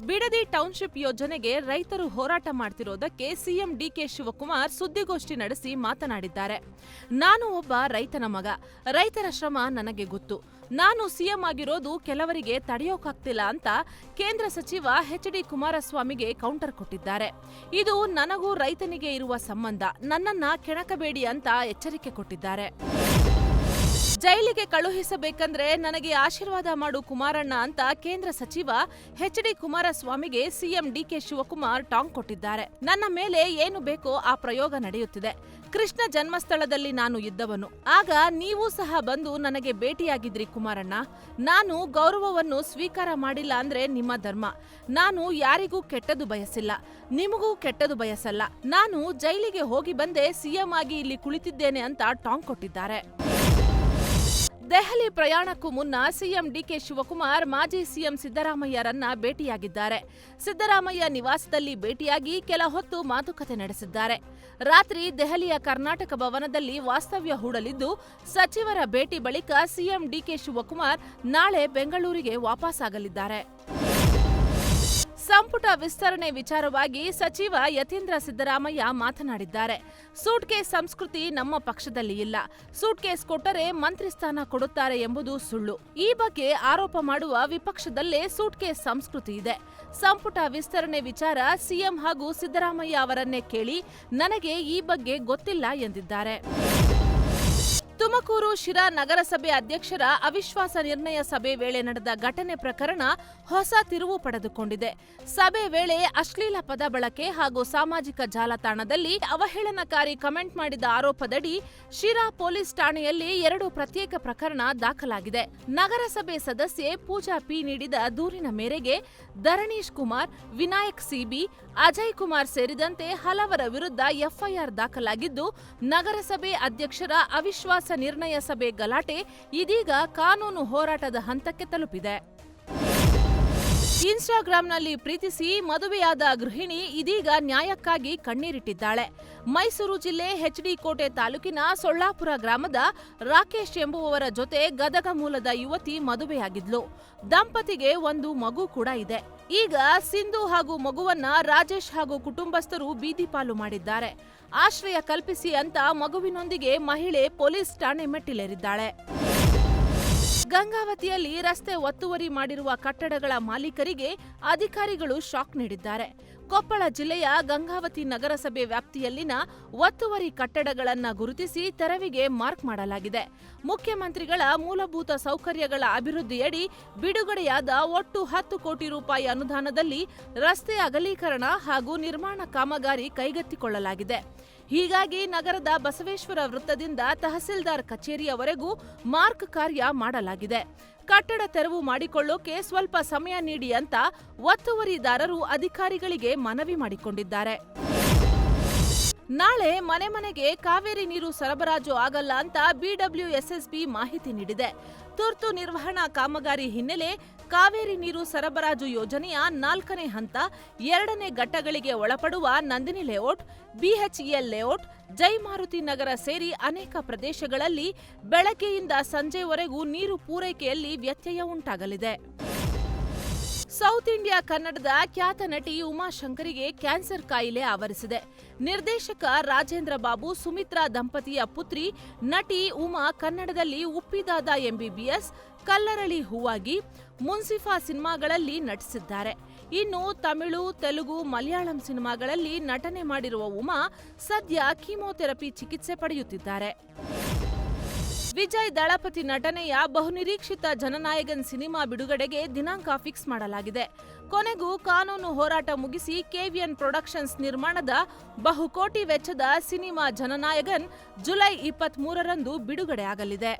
Bidadi township ಯೋಜನೆಗೆ ರೈತರು ಹೋರಾಟ ಮಾಡ್ತಿರೋದಕ್ಕೆ ಸಿಎಂ ಡಿಕೆ ಶಿವಕುಮಾರ್ ಸುದ್ದಿಗೋಷ್ಠಿ ನಡೆಸಿ ಮಾತನಾಡಿದ್ದಾರೆ. ನಾನು ಒಬ್ಬ ರೈತನ ಮಗ. ರೈತರ ಶ್ರಮ ನನಗೆ ಗೊತ್ತು. ನಾನು ಸಿಎಂ ಆಗಿರೋದು ಕೆಲವರಿಗೆ ತಡೆಯೋಕಾಗ್ತಿಲ್ಲ ಅಂತ ಕೇಂದ್ರ ಸಚಿವ ಎಚ್.ಡಿ. ಕುಮಾರಸ್ವಾಮಿಗೆ ಕೌಂಟರ್ ಕೊಟ್ಟಿದ್ದಾರೆ. ಇದು ನನಗೂ ರೈತನಿಗೆ ಇರುವ ಸಂಬಂಧ. ನನ್ನನ್ನ ಕೆಣಕಬೇಡಿ ಅಂತ ಎಚ್ಚರಿಕೆ ಕೊಟ್ಟಿದ್ದಾರೆ. ಜೈಲಿಗೆ ಕಳುಹಿಸಬೇಕಂದ್ರೆ ನನಗೆ ಆಶೀರ್ವಾದ ಮಾಡು ಕುಮಾರಣ್ಣ ಅಂತ ಕೇಂದ್ರ ಸಚಿವ ಎಚ್.ಡಿ. ಕುಮಾರಸ್ವಾಮಿಗೆ ಸಿಎಂ ಡಿಕೆ ಶಿವಕುಮಾರ್ ಟಾಂಗ್ ಕೊಟ್ಟಿದ್ದಾರೆ. ನನ್ನ ಮೇಲೆ ಏನು ಬೇಕೋ ಆ ಪ್ರಯೋಗ ನಡೆಯುತ್ತಿದೆ. ಕೃಷ್ಣ ಜನ್ಮಸ್ಥಳದಲ್ಲಿ ನಾನು ಇದ್ದವನು. ಆಗ ನೀವು ಸಹ ಬಂದು ನನಗೆ ಭೇಟಿಯಾಗಿದ್ರಿ ಕುಮಾರಣ್ಣ. ನಾನು ಗೌರವವನ್ನು ಸ್ವೀಕಾರ ಮಾಡಿಲ್ಲ ಅಂದ್ರೆ ನಿಮ್ಮ ಧರ್ಮ. ನಾನು ಯಾರಿಗೂ ಕೆಟ್ಟದು ಬಯಸಿಲ್ಲ, ನಿಮಗೂ ಕೆಟ್ಟದು ಬಯಸಲ್ಲ. ನಾನು ಜೈಲಿಗೆ ಹೋಗಿ ಬಂದೆ, ಸಿಎಂ ಆಗಿ ಇಲ್ಲಿ ಕುಳಿತಿದ್ದೇನೆ ಅಂತ ಟಾಂಗ್ ಕೊಟ್ಟಿದ್ದಾರೆ. ದೆಹಲಿ ಪ್ರಯಾಣಕ್ಕೂ ಮುನ್ನ ಸಿಎಂ ಡಿಕೆ ಶಿವಕುಮಾರ್ ಮಾಜಿ ಸಿಎಂ ಸಿದ್ದರಾಮಯ್ಯರನ್ನ ಭೇಟಿಯಾಗಿದ್ದಾರೆ. ಸಿದ್ದರಾಮಯ್ಯ ನಿವಾಸದಲ್ಲಿ ಭೇಟಿಯಾಗಿ ಕೆಲ ಹೊತ್ತು ಮಾತುಕತೆ ನಡೆಸಿದ್ದಾರೆ. ರಾತ್ರಿ ದೆಹಲಿಯ ಕರ್ನಾಟಕ ಭವನದಲ್ಲಿ ವಾಸ್ತವ್ಯ ಹೂಡಲಿದ್ದು, ಸಚಿವರ ಭೇಟಿ ಬಳಿಕ ಸಿಎಂ ಡಿಕೆ ಶಿವಕುಮಾರ್ ನಾಳೆ ಬೆಂಗಳೂರಿಗೆ ವಾಪಸ್ಸಾಗಲಿದ್ದಾರೆ. ಸಂಪುಟ ವಿಸ್ತರಣೆ ವಿಚಾರವಾಗಿ ಸಚಿವ ಯತೀಂದ್ರ ಸಿದ್ದರಾಮಯ್ಯ ಮಾತನಾಡಿದ್ದಾರೆ. ಸೂಟ್ಕೇಸ್ ಸಂಸ್ಕೃತಿ ನಮ್ಮ ಪಕ್ಷದಲ್ಲಿ ಇಲ್ಲ. ಸೂಟ್ಕೇಸ್ ಕೊಟ್ಟರೆ ಮಂತ್ರಿ ಸ್ಥಾನ ಕೊಡುತ್ತಾರೆ ಎಂಬುದು ಸುಳ್ಳು. ಈ ಬಗ್ಗೆ ಆರೋಪ ಮಾಡುವ ವಿಪಕ್ಷದಲ್ಲೇ ಸೂಟ್ಕೇಸ್ ಸಂಸ್ಕೃತಿ ಇದೆ. ಸಂಪುಟ ವಿಸ್ತರಣೆ ವಿಚಾರ ಸಿಎಂ ಹಾಗೂ ಸಿದ್ದರಾಮಯ್ಯ ಅವರನ್ನೇ ಕೇಳಿ, ನನಗೆ ಈ ಬಗ್ಗೆ ಗೊತ್ತಿಲ್ಲ ಎಂದಿದ್ದಾರೆ. ತುಮಕೂರು ಶಿರಾ ನಗರಸಭೆ ಅಧ್ಯಕ್ಷರ ಅವಿಶ್ವಾಸ ನಿರ್ಣಯ ಸಭೆ ವೇಳೆ ನಡೆದ ಘಟನೆ ಪ್ರಕರಣ ಹೊಸ ತಿರುವು ಪಡೆದುಕೊಂಡಿದೆ. ಸಭೆ ವೇಳೆ ಅಶ್ಲೀಲ ಪದ ಬಳಕೆ ಹಾಗೂ ಸಾಮಾಜಿಕ ಜಾಲತಾಣದಲ್ಲಿ ಅವಹೇಳನಕಾರಿ ಕಮೆಂಟ್ ಮಾಡಿದ ಆರೋಪದಡಿ ಶಿರಾ ಪೊಲೀಸ್ ಠಾಣೆಯಲ್ಲಿ 2 ಪ್ರತ್ಯೇಕ ಪ್ರಕರಣ ದಾಖಲಾಗಿದೆ. ನಗರಸಭೆ ಸದಸ್ಯೆ ಪೂಜಾ ಪಿ ನೀಡಿದ ದೂರಿನ ಮೇರೆಗೆ ಧರಣೀಶ್ ಕುಮಾರ್, ವಿನಾಯಕ್ ಸಿಬಿ, ಅಜಯ್ ಕುಮಾರ್ ಸೇರಿದಂತೆ ಹಲವರ ವಿರುದ್ಧ ಎಫ್ಐಆರ್ ದಾಖಲಾಗಿದ್ದು, ನಗರಸಭೆ ಅಧ್ಯಕ್ಷರ ಅವಿಶ್ವಾಸ ನಿರ್ಣಯ ಸಭೆ ಗಲಾಟೆ ಇದೀಗ ಕಾನೂನು ಹೋರಾಟದ ಹಂತಕ್ಕೆ ತಲುಪಿದೆ. ಇನ್ಸ್ಟಾಗ್ರಾಂನಲ್ಲಿ ಪ್ರೀತಿಸಿ ಮದುವೆಯಾದ ಗೃಹಿಣಿ ಇದೀಗ ನ್ಯಾಯಕ್ಕಾಗಿ ಕಣ್ಣೀರಿಟ್ಟಿದ್ದಾಳೆ. ಮೈಸೂರು ಜಿಲ್ಲೆ ಎಚ್.ಡಿ. ಕೋಟೆ ತಾಲೂಕಿನ ಸೊಳ್ಳಾಪುರ ಗ್ರಾಮದ ರಾಕೇಶ್ ಎಂಬುವವರ ಜೊತೆ ಗದಗ ಮೂಲದ ಯುವತಿ ಮದುವೆಯಾಗಿದ್ಲು. ದಂಪತಿಗೆ ಒಂದು ಮಗು ಕೂಡ ಇದೆ. ಈಗ ಸಿಂಧು ಹಾಗೂ ಮಗುವನ್ನ ರಾಜೇಶ್ ಹಾಗೂ ಕುಟುಂಬಸ್ಥರು ಬೀದಿ ಪಾಲು ಮಾಡಿದ್ದಾರೆ. ಆಶ್ರಯ ಕಲ್ಪಿಸಿ ಅಂತ ಮಗುವಿನೊಂದಿಗೆ ಮಹಿಳೆ ಪೊಲೀಸ್ ಠಾಣೆ ಮೆಟ್ಟಿಲೇರಿದ್ದಾಳೆ. ಗಂಗಾವತಿಯಲ್ಲಿ ರಸ್ತೆ ಒತ್ತುವರಿ ಮಾಡಿರುವ ಕಟ್ಟಡಗಳ ಮಾಲೀಕರಿಗೆ ಅಧಿಕಾರಿಗಳು ಶಾಕ್ ನೀಡಿದ್ದಾರೆ. ಕೊಪ್ಪಳ ಜಿಲ್ಲೆಯ ಗಂಗಾವತಿ ನಗರಸಭೆ ವ್ಯಾಪ್ತಿಯಲ್ಲಿನ ಒತ್ತುವರಿ ಕಟ್ಟಡಗಳನ್ನು ಗುರುತಿಸಿ ತೆರವಿಗೆ ಮಾರ್ಕ್ ಮಾಡಲಾಗಿದೆ. ಮುಖ್ಯಮಂತ್ರಿಗಳ ಮೂಲಭೂತ ಸೌಕರ್ಯಗಳ ಅಭಿವೃದ್ಧಿಯಡಿ ಬಿಡುಗಡೆಯಾದ ಒಟ್ಟು 10 ಕೋಟಿ ರೂಪಾಯಿ ಅನುದಾನದಲ್ಲಿ ರಸ್ತೆ ಅಗಲೀಕರಣ ಹಾಗೂ ನಿರ್ಮಾಣ ಕಾಮಗಾರಿ ಕೈಗೆತ್ತಿಕೊಳ್ಳಲಾಗಿದೆ. ಹೀಗಾಗಿ ನಗರದ ಬಸವೇಶ್ವರ ವೃತ್ತದಿಂದ ತಹಸೀಲ್ದಾರ್ ಕಚೇರಿಯವರೆಗೂ ಮಾರ್ಕ್ ಕಾರ್ಯ ಮಾಡಲಾಗಿದೆ. ಕಟ್ಟಡ ತೆರವು ಮಾಡಿಕೊಳ್ಳೋಕೆ ಸ್ವಲ್ಪ ಸಮಯ ನೀಡಿ ಅಂತ ಒತ್ತುವರಿದಾರರು ಅಧಿಕಾರಿಗಳಿಗೆ ಮನವಿ ಮಾಡಿಕೊಂಡಿದ್ದಾರೆ. ನಾಳೆ ಮನೆ ಮನೆಗೆ ಕಾವೇರಿ ನೀರು ಸರಬರಾಜು ಆಗಲ್ಲ ಅಂತ ಬಿಡಬ್ಲ್ಯೂಎಸ್ಎಸ್ಬಿ ಮಾಹಿತಿ ನೀಡಿದೆ. ತುರ್ತು ನಿರ್ವಹಣಾ ಕಾಮಗಾರಿ ಹಿನ್ನೆಲೆ ಕಾವೇರಿ ನೀರು ಸರಬರಾಜು ಯೋಜನೆಯ 4ನೇ ಹಂತ 2ನೇ ಘಟ್ಟಗಳಿಗೆ ಒಳಪಡುವ ನಂದಿನಿ ಲೇಔಟ್, ಬಿಎಚ್ಇಎಲ್ ಲೇಔಟ್, ಜೈಮಾರುತಿ ನಗರ ಸೇರಿ ಅನೇಕ ಪ್ರದೇಶಗಳಲ್ಲಿ ಬೆಳಗ್ಗೆಯಿಂದ ಸಂಜೆವರೆಗೂ ನೀರು ಪೂರೈಕೆಯಲ್ಲಿ ವ್ಯತ್ಯಯ ಉಂಟಾಗಲಿದೆ. ಸೌತ್ ಇಂಡಿಯಾ ಕನ್ನಡದ ಖ್ಯಾತ ನಟಿ ಉಮಾಶಂಕರಿಗೆ ಕ್ಯಾನ್ಸರ್ ಕಾಯಿಲೆ ಆವರಿಸಿದೆ. ನಿರ್ದೇಶಕ ರಾಜೇಂದ್ರ ಬಾಬು ಸುಮಿತ್ರಾ ದಂಪತಿಯ ಪುತ್ರಿ ನಟಿ ಉಮಾ ಕನ್ನಡದಲ್ಲಿ ಉಪ್ಪಿದಾದ ಎಂಬಿಬಿಎಸ್, ಕಲ್ಲರಳಿ ಹೂವಾಗಿ, ಮುನ್ಸಿಫಾ ಸಿನಿಮಾಗಳಲ್ಲಿ ನಟಿಸಿದ್ದಾರೆ. ಇನ್ನು ತಮಿಳು, ತೆಲುಗು, ಮಲಯಾಳಂ ಸಿನಿಮಾಗಳಲ್ಲಿ ನಟನೆ ಮಾಡಿರುವ ಉಮಾ ಸದ್ಯ ಕೀಮೋಥೆರಪಿ ಚಿಕಿತ್ಸೆ ಪಡೆಯುತ್ತಿದ್ದಾರೆ. ವಿಜಯ್ ದಳಪತಿ ನಟನೆಯ ಬಹುನಿರೀಕ್ಷಿತ ಜನನಾಯಕನ್ ಸಿನಿಮಾ ಬಿಡುಗಡೆಗೆ ದಿನಾಂಕ ಫಿಕ್ಸ್ ಮಾಡಲಾಗಿದೆ. ಕೊನೆಗೂ ಕಾನೂನು ಹೋರಾಟ ಮುಗಿಸಿ ಕೆವಿಎನ್ ಪ್ರೊಡಕ್ಷನ್ಸ್ ನಿರ್ಮಾಣದ ಬಹುಕೋಟಿ ವೆಚ್ಚದ ಸಿನಿಮಾ ಜನನಾಯಕನ್ ಜುಲೈ 23ರಂದು ಬಿಡುಗಡೆ ಆಗಲಿದೆ.